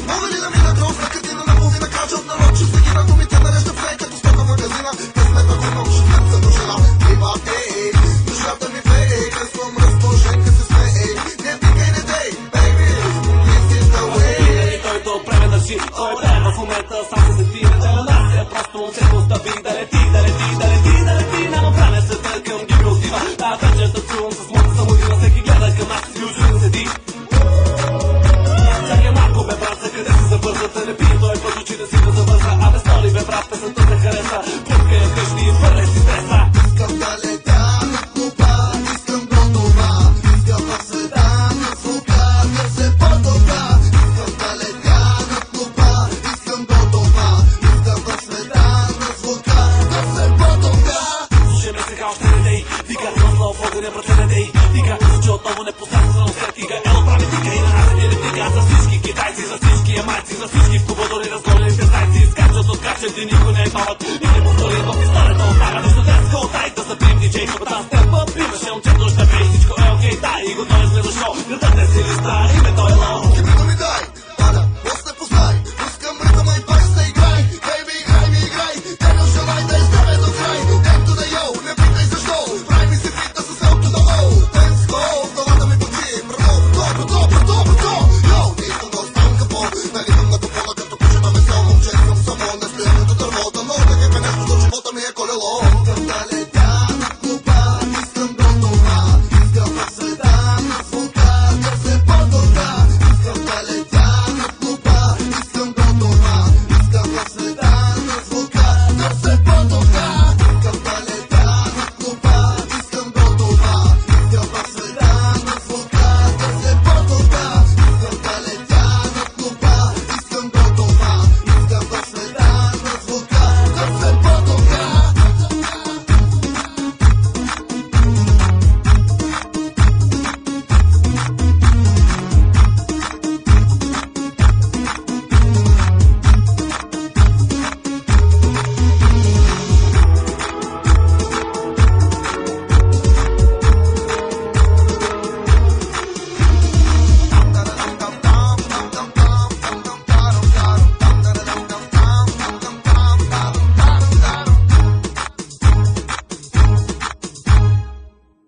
Мога ли да мина грозна картина на половина крача от народ, че всеки на думите нарежда в рей, като стока в магазина. Късмет на кой много шефет за душена. Триба, душата ми фей, късвам разположен, къс се смей. Не пикай, не дей, baby, this is the way. Той то време държи, той време в момента сам се сети. Не нанася, просто момчето остави да лети, да лети, да лети, да лети. Няма време света към ги ми отива. Тая вечер да чувам с моята самотина, всеки гледа към нас и очуден седи. Чакай малко бе брат, за къде се забързата, не пи той път очи да си да завърза. Абе столи бе брат, песента те хареса, пускай я вкъщи и свърляй си стреса. Искам да летя на клуба, искам до дома, искам в света на звука да се потопя. Искам да летя на клуба, искам до дома, искам в света на звука да се потопя. Слушай ме сега още не дей, тига отново в огъня брате не дей. Тига, че отново не посредствено се тига. Ело прави тига и на нас не тига. За всички китайци, за всички ямайци, за всички в клуба дори разгонените зайци. Скачат, откачат и никой не е бават.